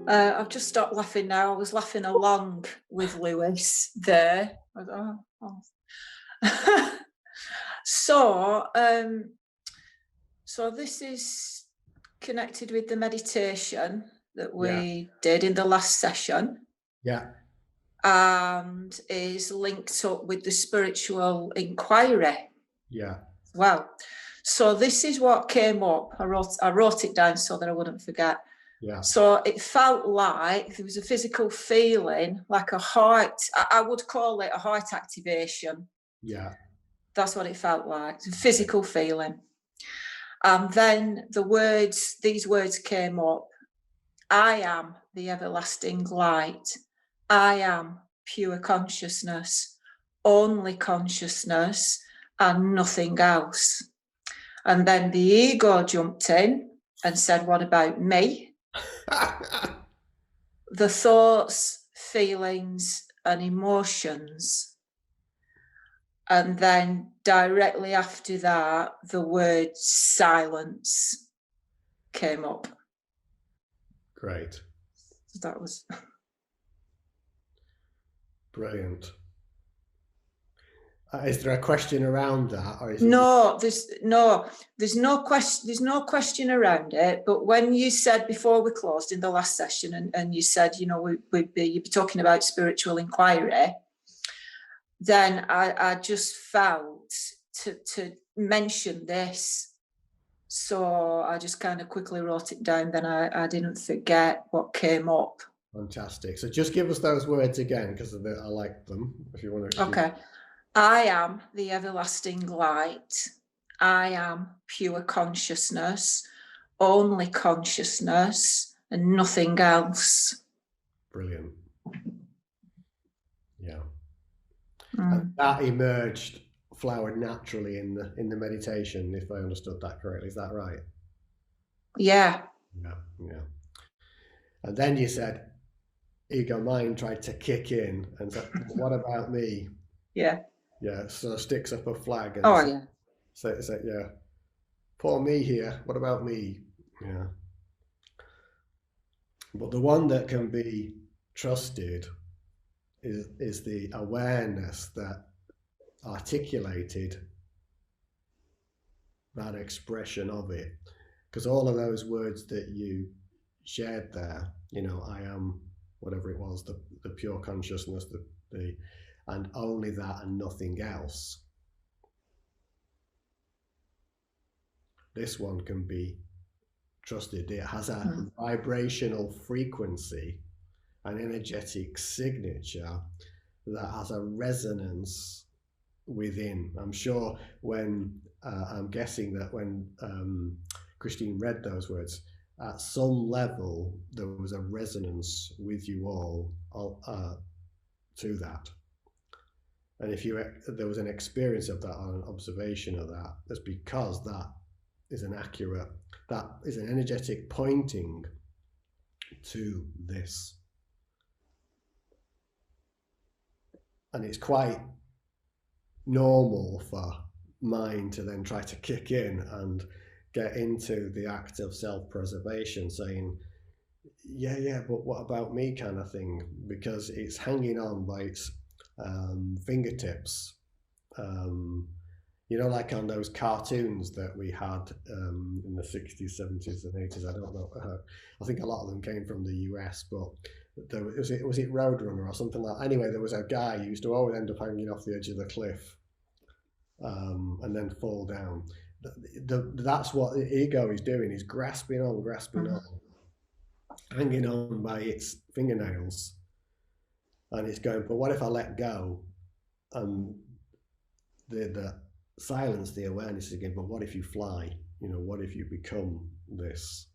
I've just stopped laughing now. I was laughing along with Lewis there. So, so this is connected with the meditation that we did in the last session. Yeah. And is linked up with the spiritual inquiry. Yeah. Well, so this is what came up. I wrote it down so that I wouldn't forget. Yeah. So it felt like there was a physical feeling, like a heart. I would call it a heart activation. Yeah. That's what it felt like. It's a physical feeling. And then these words came up. I am the everlasting light. I am pure consciousness, only consciousness, and nothing else. And then the ego jumped in and said, what about me? The thoughts, feelings, and emotions. And then directly after that, the word silence came up. Great. That was brilliant. Is there a question around that, or is there's no question around it. But when you said before we closed in the last session, and you said, you know, you'd be talking about spiritual inquiry, then I just felt to mention this. So I just kind of quickly wrote it down. Then I didn't forget what came up. Fantastic. So just give us those words again, because I like them. If you want to. Okay. I am the everlasting light. I am pure consciousness, only consciousness, and nothing else. Brilliant. Yeah. And that flowered naturally in the meditation, if I understood that correctly. Is that right? Yeah. Yeah. And then you said, ego mind tried to kick in and said, what about me? Yeah. Yeah, so sticks up a flag and say, yeah, poor me here, what about me? Yeah. But the one that can be trusted is the awareness that articulated that expression of it. Because all of those words that you shared there, you know, I am whatever it was, the pure consciousness, the and only that and nothing else. This one can be trusted. It has a vibrational frequency, an energetic signature that has a resonance within. I'm sure when I'm guessing that when Christine read those words, at some level there was a resonance with you all to that. And if there was an experience of that or an observation of that, that's because that is an energetic pointing to this. And it's quite normal for mind to then try to kick in and get into the act of self-preservation, saying, yeah, but what about me, kind of thing, because it's hanging on by its fingertips. You know, like on those cartoons that we had in the 60s, 70s and 80s. I don't know. I think a lot of them came from the US, but was it Roadrunner or something like that? Anyway, there was a guy who used to always end up hanging off the edge of the cliff and then fall down. That's what the ego is doing. He's grasping on, hanging on by its fingernails. And it's going, but what if I let go? And the silence, the awareness is again, but what if you fly? You know, what if you become this?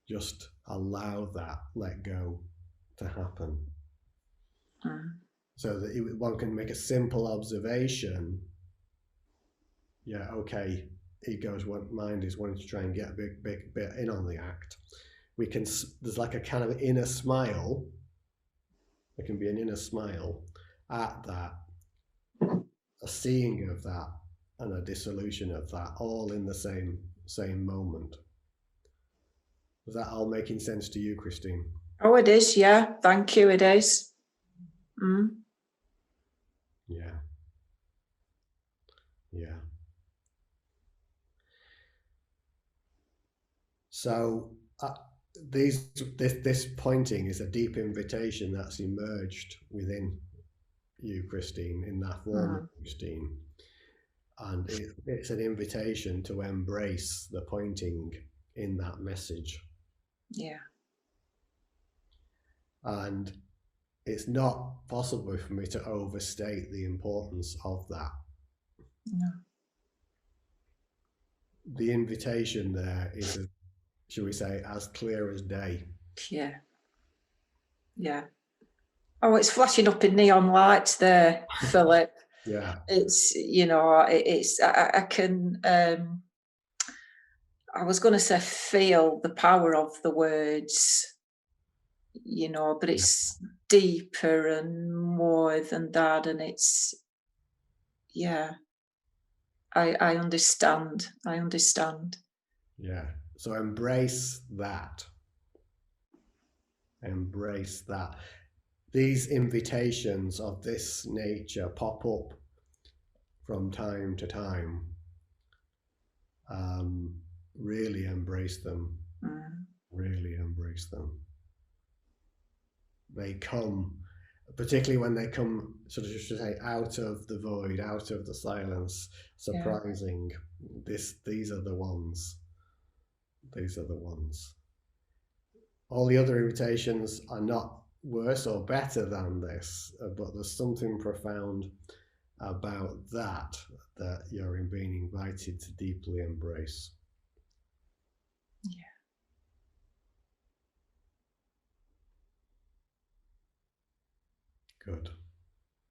Just allow that, let go to happen. So that one can make a simple observation. Yeah, okay, mind is wanting to try and get a big bit in on the act. There's like a kind of inner smile. There can be an inner smile at that, a seeing of that, and a dissolution of that, all in the same moment. Was that all making sense to you, Christine? Oh, it is. Yeah. Thank you. It is. Mm. Yeah. Yeah. So this pointing is a deep invitation that's emerged within you, Christine, in that form, Christine. And it's an invitation to embrace the pointing in that message. Yeah. And it's not possible for me to overstate the importance of that. No. The invitation there is, shall we say, as clear as day. Yeah. Yeah. Oh, it's flashing up in neon lights there, Philip. Yeah. It's, you know, it's, I can, I was going to say feel the power of the words, you know, but it's deeper and more than that. And it's, yeah, I understand. I understand. Yeah. So embrace that. Embrace that. These invitations of this nature pop up from time to time. Really embrace them. Really embrace them. They come, particularly when they come, sort of, should say, out of the void, out of the silence, surprising. Yeah. These are the ones. These are the ones. All the other invitations are not worse or better than this, but there's something profound about that you're being invited to deeply embrace. Yeah. Good.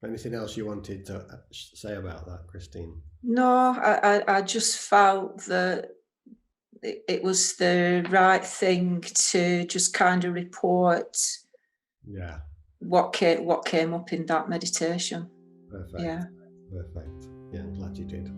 Anything else you wanted to say about that, Christine? No, I just felt that it was the right thing to just kind of report what came up in that meditation. Perfect. Yeah. Perfect. Yeah, I'm glad you did.